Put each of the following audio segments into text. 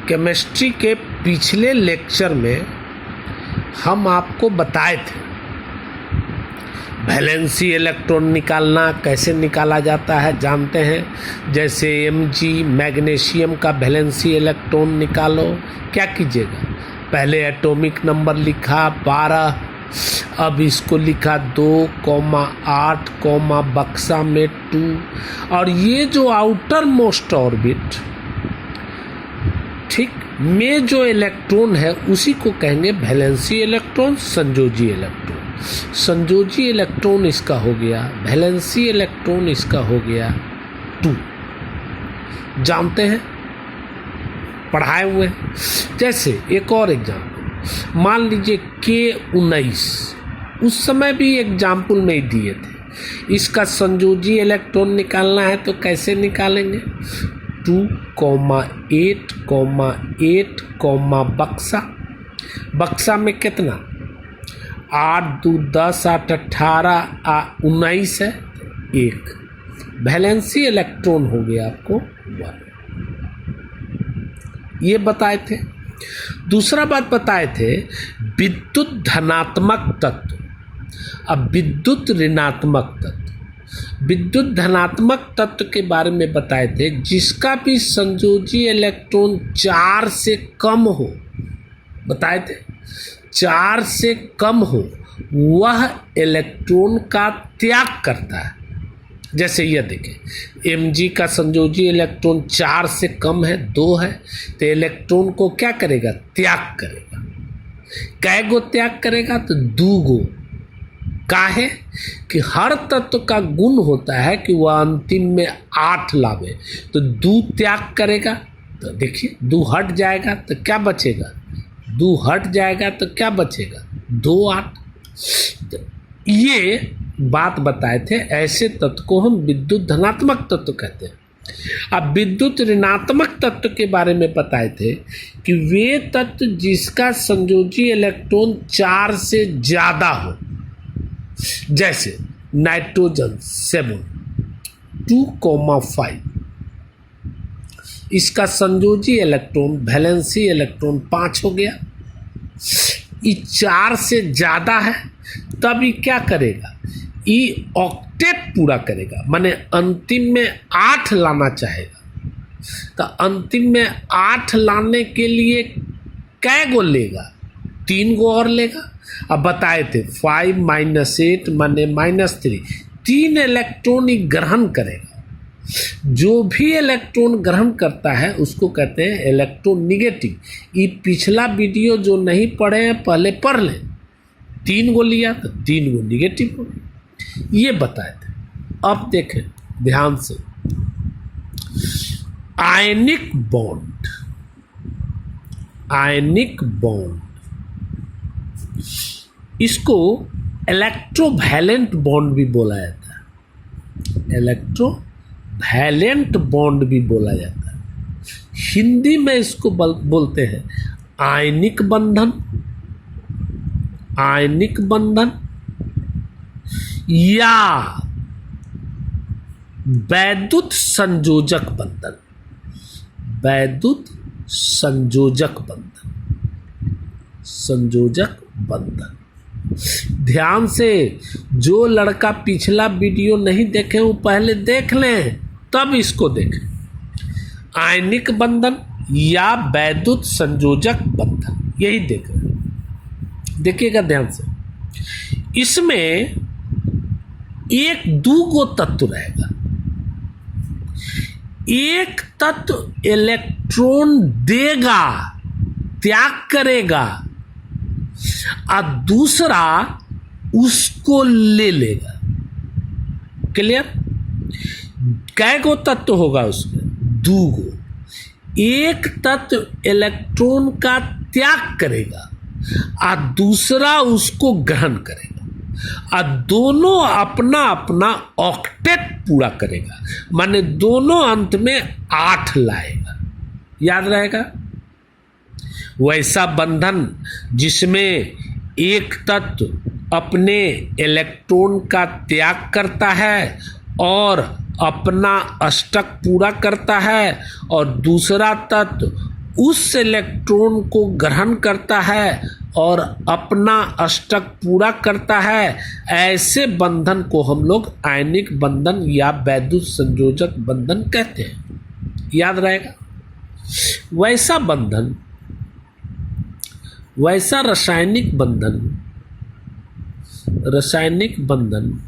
Chemistry के पिछले lecture में हम आपको बताए थे वैलेंसी इलेक्ट्रॉन निकालना कैसे निकाला जाता है जानते हैं। जैसे Mg मैग्नीशियम का वैलेंसी इलेक्ट्रॉन निकालो, क्या कीजिएगा, पहले एटॉमिक नंबर लिखा 12, अब इसको लिखा 2,8, बक्सा में 2, और ये जो आउटर मोस्ट ऑर्बिट ठीक में जो इलेक्ट्रॉन है उसी को कहेंगे वैलेंसी इलेक्ट्रॉन, संयोजी इलेक्ट्रॉन। संयोजी इलेक्ट्रॉन इसका हो गया, वैलेंसी इलेक्ट्रॉन इसका हो गया 2। जानते हैं, पढ़ाए हुए हैं। जैसे एक और एग्जाम्पल मान लीजिए K19, उस समय भी एग्जाम्पल में ही दिए थे। इसका संयोजी इलेक्ट्रॉन निकालना है तो कैसे निकालेंगे, 2,8, बक्सा में कितना, 8, 2, 10, 8, 18, 19 है 1। वैलेंसी इलेक्ट्रॉन हो गया आपको 1। ये बताए थे। दूसरा बात बताए थे विद्युत धनात्मक तत्व। अब विद्युत ऋणात्मक तत्व, विद्युत धनात्मक तत्व के बारे में बताए थे जिसका भी संयोजी इलेक्ट्रॉन 4 से कम हो, बताए थे 4 से कम हो वह इलेक्ट्रॉन का त्याग करता है। जैसे यह देखें Mg का संयोजी इलेक्ट्रॉन 4 से कम है, 2 है, तो इलेक्ट्रॉन को क्या करेगा, त्याग करेगा। कै गो त्याग करेगा, तो 2 गो। काहे कि हर तत्व का गुण होता है कि वह अंतिम में 8 लावे, तो 2 त्याग करेगा, तो देखिए 2 हट जाएगा तो क्या बचेगा, 2 हट जाएगा तो क्या बचेगा, 2 8। ये बात बताए थे। ऐसे तत्व को हम विद्युत धनात्मक तत्व कहते हैं। अब विद्युत ऋणात्मक तत्व के बारे में बताए थे कि वे तत्व जिसका संयोजी इलेक्ट्रॉन 4 से ज़्यादा हो, जैसे नाइट्रोजन 7, 2,5, इसका संयोजी इलेक्ट्रॉन वैलेंसी इलेक्ट्रॉन 5 हो गया। ये 4 से ज़्यादा है, तब ये क्या करेगा, ये ऑक्टेट पूरा करेगा, माने अंतिम में 8 लाना चाहेगा। तो अंतिम में 8 लाने के लिए कै गो लेगा, 3 गो और लेगा। अब बताए थे 5 - 8 माने -3, 3 इलेक्ट्रॉन ही ग्रहण करेगा। जो भी इलेक्ट्रॉन ग्रहण करता है उसको कहते हैं इलेक्ट्रोनिगेटिव। ये पिछला वीडियो जो नहीं पढ़े हैं पहले पढ़ लें। 3 गो लिया तो 3 गो निगेटिव हो गया, ये बताए थे। अब देखें ध्यान से, आयनिक बॉन्ड, आयनिक बॉन्ड, इसको इलेक्ट्रोवैलेंट बॉन्ड भी बोला जाता है, इलेक्ट्रोवैलेंट बॉन्ड भी बोला जाता है। हिंदी में इसको बोलते हैं आयनिक बंधन, आयनिक बंधन या वैद्युत संयोजक बंधन, वैद्युत संयोजक बंधन, संयोजक बंधन। ध्यान से, जो लड़का पिछला वीडियो नहीं देखे वो पहले देख लें तब इसको देखें। आयनिक बंधन या वैद्युत संयोजक बंधन, यही देख रहे हैं, देखिएगा ध्यान से। इसमें 1-2 गो तत्व रहेगा। एक तत्व इलेक्ट्रॉन देगा, त्याग करेगा, और दूसरा उसको ले लेगा। क्लियर? कै गो तत्व होगा उसमें, 2 गो। एक तत्व इलेक्ट्रॉन का त्याग करेगा और दूसरा उसको ग्रहण करेगा, और दोनों अपना अपना ऑक्टेट पूरा करेगा, माने दोनों अंत में 8 लाएगा। याद रहेगा? वैसा बंधन जिसमें एक तत्व अपने इलेक्ट्रॉन का त्याग करता है और अपना अष्टक पूरा करता है, और दूसरा तत्व उस इलेक्ट्रॉन को ग्रहण करता है और अपना अष्टक पूरा करता है। ऐसे बंधन को हम लोग आयनिक बंधन या वैद्युत संयोजक बंधन कहते हैं, याद रहेगा। वैसा बंधन, वैसा रासायनिक बंधन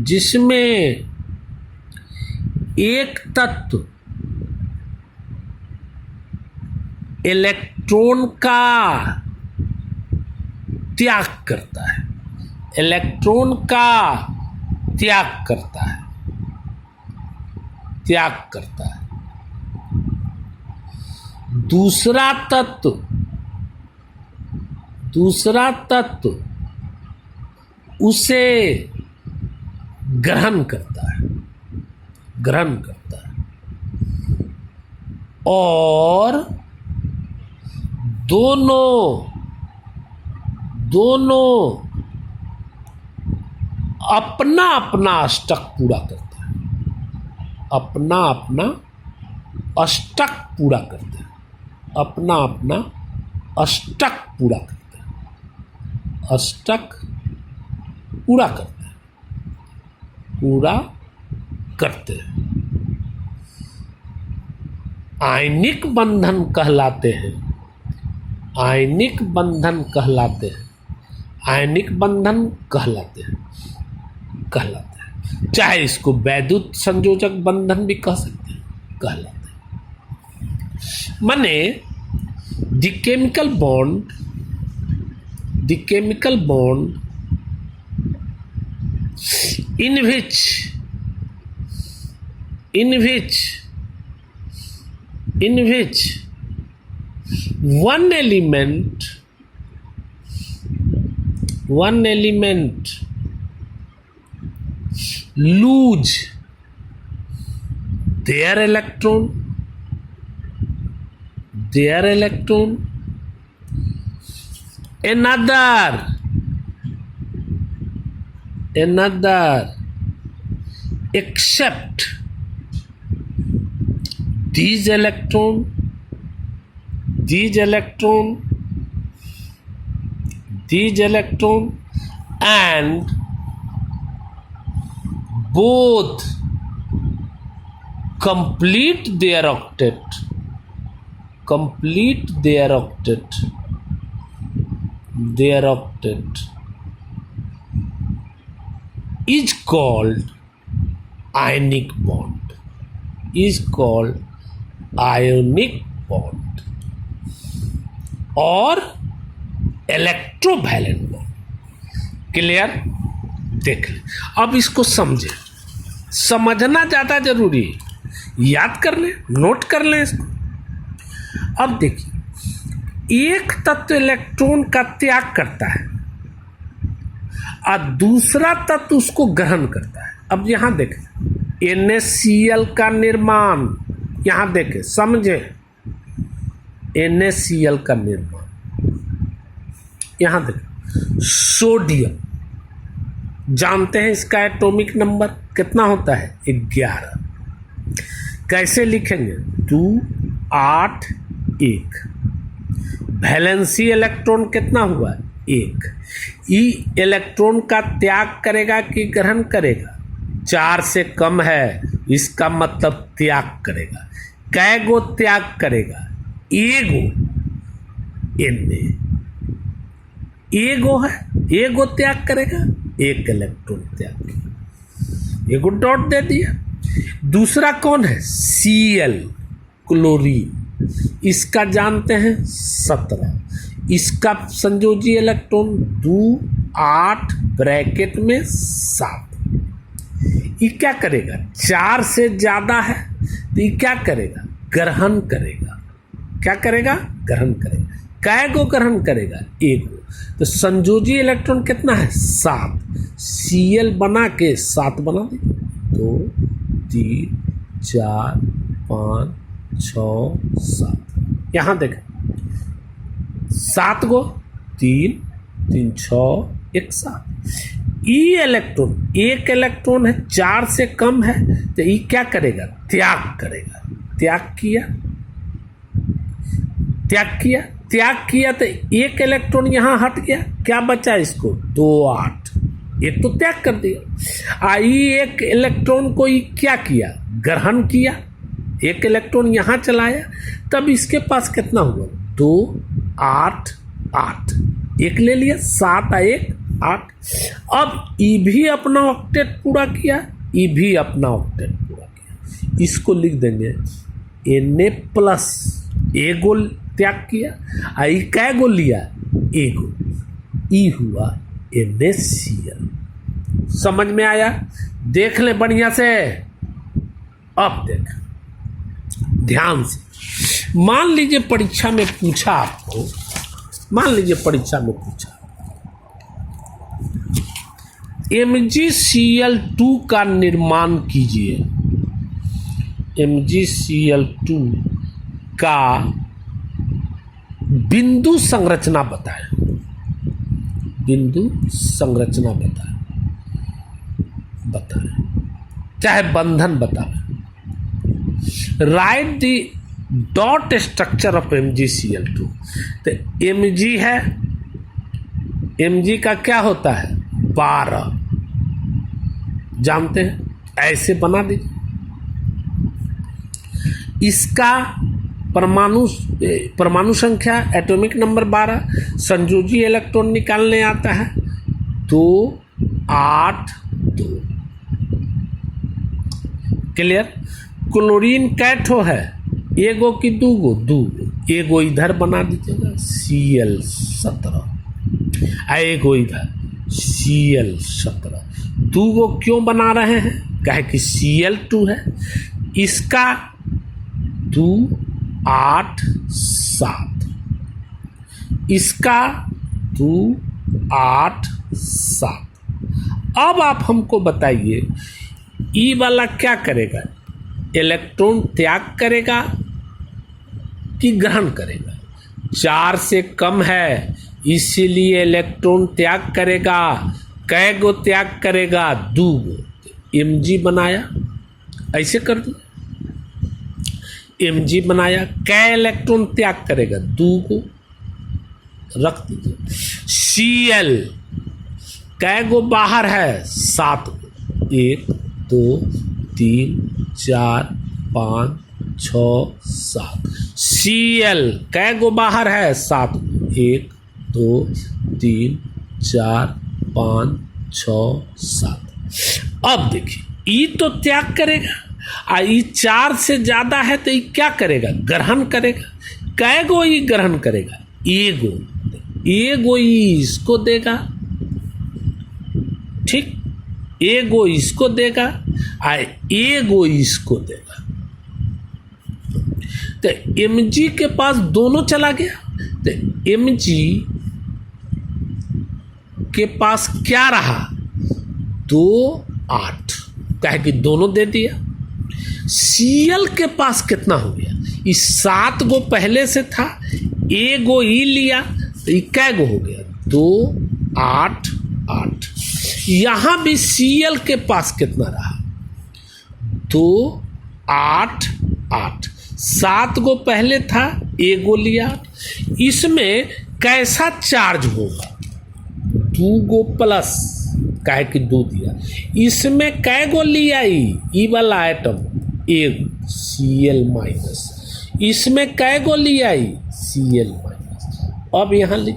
जिसमें एक तत्व इलेक्ट्रॉन का त्याग करता है, इलेक्ट्रॉन का त्याग करता है, दूसरा तत्व उसे ग्रहण करता है और दोनों अपना अष्टक पूरा करते हैं, अपना अष्टक पूरा करते हैं, अष्टक पूरा करते हैं। आयनिक बंधन कहलाते हैं, चाहे इसको वैद्युत संयोजक बंधन भी कह सकते हैं, कहलाते हैं। माने the chemical bond in which one element lose their electron, another accept these electron and both complete their octet is called ionic bond, और इलेक्ट्रोवैलेंट बॉन्ड। क्लियर? देख ले, अब इसको समझे, समझना ज्यादा जरूरी है, याद कर ले, नोट कर ले इसको। अब देखिए, एक तत्व इलेक्ट्रॉन का त्याग करता है और दूसरा तत्व उसको ग्रहण करता है। अब यहां देखें, NaCl का निर्माण, यहां देखें, समझे, NaCl का निर्माण, यहां देखें, सोडियम, जानते हैं इसका एटॉमिक नंबर कितना होता है? 11। कैसे लिखेंगे? 2 8 1। वैलेंसी इलेक्ट्रॉन कितना हुआ? 1। ई इलेक्ट्रॉन का त्याग करेगा कि ग्रहण करेगा? 4 से कम है, इसका मतलब त्याग करेगा। कै गो त्याग करेगा? एगो। एगो है, एगो त्याग करेगा, एक इलेक्ट्रॉन त्याग करेगा, एगो डॉट दे दिया। दूसरा कौन है? Cl, क्लोरीन, इसका जानते हैं 17। इसका संयोजी इलेक्ट्रॉन 2 8 ब्रैकेट में 7। ये क्या करेगा? 4 से ज्यादा है तो ये क्या करेगा? ग्रहण करेगा। क्या करेगा? ग्रहण करेगा। कै गो ग्रहण करेगा? एक। तो संयोजी इलेक्ट्रॉन कितना है? 7। Cl बना के 7 बना दे। 2 3 4 5 6 7। यहां देखें, 7 गो, 3 3 6 1 7। ई इलेक्ट्रॉन, एक इलेक्ट्रॉन है, 4 से कम है, तो ई क्या करेगा? त्याग करेगा। त्याग किया, त्याग किया, त्याग किया, तो एक इलेक्ट्रॉन यहां हट गया, क्या बचा इसको? 2 8, एक तो त्याग कर दिया। आई एक इलेक्ट्रॉन को क्या किया? ग्रहण किया, एक इलेक्ट्रॉन यहां चलाया, तब इसके पास कितना हुआ? 2 8 8, एक ले लिया, 7 1 8। अब ई भी अपना ऑक्टेट पूरा किया, ई भी अपना ऑक्टेट पूरा किया। इसको लिख देंगे Na+, एगो त्याग किया, आई कै गो लिया? एगो, ई हुआ NaCl। समझ में आया? देख ले बढ़िया से। अब देख ध्यान से, मान लीजिए परीक्षा में पूछा आपको, मान लीजिए परीक्षा में पूछा MgCl2 का निर्माण कीजिए। MgCl2 का बिंदु संरचना बताएं, बिंदु संरचना बताएं, चाहे बंधन बताएं। Right the dot structure of MgCl2। तो Mg है, Mg का क्या होता है? 12, जानते हैं, ऐसे बना दीजिए। इसका परमाणु संख्या एटॉमिक नंबर 12, संयोजी इलेक्ट्रॉन निकालने आता है 2 8 2। क्लियर? क्लोरीन कैठो है, एगो की दूगो? दूगो, एगो इधर बना दीजिएगा Cl17, एगो इधर Cl17। दूगो क्यों बना रहे हैं? कहे कि Cl2 है। इसका 2 8 7, इसका 2 8 7। अब आप हमको बताइए, ई वाला क्या करेगा? इलेक्ट्रॉन त्याग करेगा कि ग्रहण करेगा? 4 से कम है, इसीलिए इलेक्ट्रॉन त्याग करेगा। कै गो त्याग करेगा? 2 गो। Mg बनाया, ऐसे कर दो, Mg बनाया, कै इलेक्ट्रॉन त्याग करेगा? 2 गो, रख दीजिए। Cl कै गो बाहर है? 7 गो, 1 2 3 4 5 6 7। Cl कै गो बाहर है? 7 गो, 1 2 3 4 5 6 7। अब देखिए, ई तो त्याग करेगा, ई 4 से ज्यादा है तो ये क्या करेगा? ग्रहण करेगा। कै गो ई ग्रहण करेगा? एगो, एगो ई इसको देगा, ठीक, एगो इसको देगा, एगो इसको देगा। तो Mg के पास दोनों चला गया, तो Mg के पास क्या रहा? 2 8, कहे कि दोनों दे दिया। Cl के पास कितना हो गया? इस 7 गो पहले से था, एगो ई लिया, तो कै गो हो गया? 2 8 8। यहां भी Cl के पास कितना रहा? 2 8 8। 7 गो पहले था, एगो लिया। इसमें कैसा चार्ज होगा? 2 गो प्लस, काहे कि 2 दिया। इसमें कै गो लिया? ई वाला आइटम एगो, Cl-। इसमें कै गो लिया? Cl-। अब यहां लिख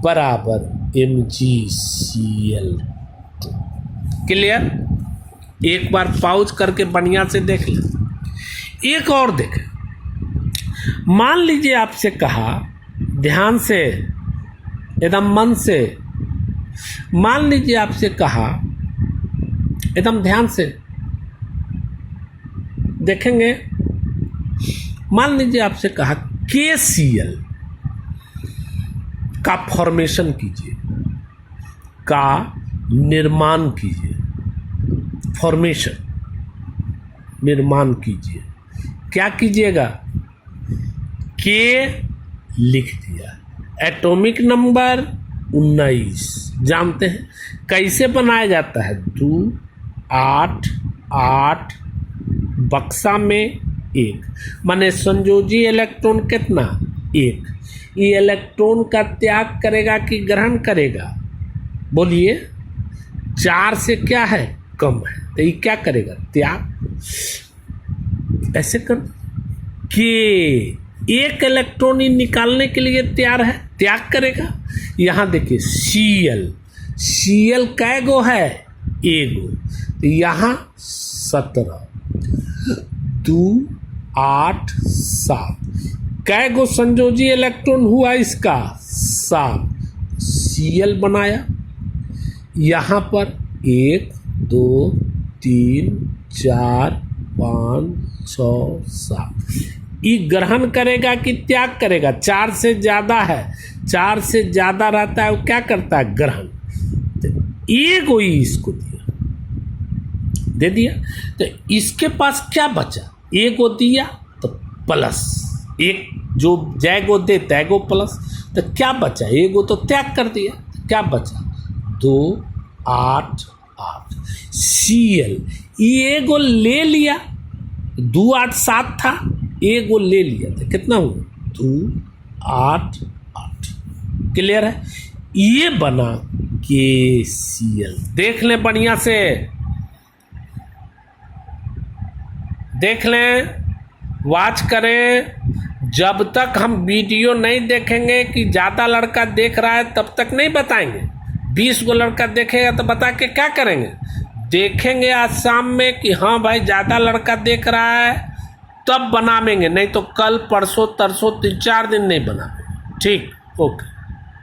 बराबर MgCl। क्लियर? एक बार पाउज करके बढ़िया से देख ले। एक और देखें, मान लीजिए आपसे कहा, ध्यान से, एकदम मन से, मान लीजिए आपसे कहा, एकदम ध्यान से देखेंगे, मान लीजिए आपसे कहा KCl का फॉर्मेशन कीजिए, का निर्माण कीजिए, फॉर्मेशन, निर्माण कीजिए। क्या कीजिएगा? K लिख दिया, एटॉमिक नंबर 19 जानते हैं कैसे बनाया जाता है? 2 8 8 बक्सा में 1 माने संयोजी इलेक्ट्रॉन कितना? 1। ये इलेक्ट्रॉन का त्याग करेगा कि ग्रहण करेगा? बोलिए। 4 से क्या है? कम है, तो ये क्या करेगा? त्याग। ऐसे कर कि एक इलेक्ट्रॉन ही निकालने के लिए तैयार है, त्याग करेगा। यहां देखिए Cl कै गो है? एगो, तो यहां 17 2 8 7 कै गो संयोजी इलेक्ट्रॉन हुआ इसका? 7। Cl बनाया, यहां पर 1 2 3 4 5 6 7 ये ग्रहण करेगा कि त्याग करेगा? 4 से ज्यादा है, 4 से ज्यादा रहता है वो क्या करता है? ग्रहण। तो एगो ही इसको दे दिया, तो इसके पास क्या बचा? एगो दिया तो प्लस एक, जो जैगो दे तैगो प्लस, तो क्या बचा? एगो तो त्याग कर दिया, तो क्या बचा? 2 8 8 Cl ये एगो ले लिया, 2 8 7 था, एगो ले लिया था, कितना हुआ? 2 8 8। क्लियर है? ये बना KCl। देख लें बढ़िया से, देख लें, वॉच करें। जब तक हम वीडियो नहीं देखेंगे कि ज़्यादा लड़का देख रहा है तब तक नहीं बताएंगे। 20 गो लड़का देखेगा तो बता के क्या करेंगे? देखेंगे आज शाम में कि हाँ भाई ज़्यादा लड़का देख रहा है तब बनावेंगे, नहीं तो कल परसों तरसों 3-4 दिन नहीं बनावेंगे। ठीक, ओके।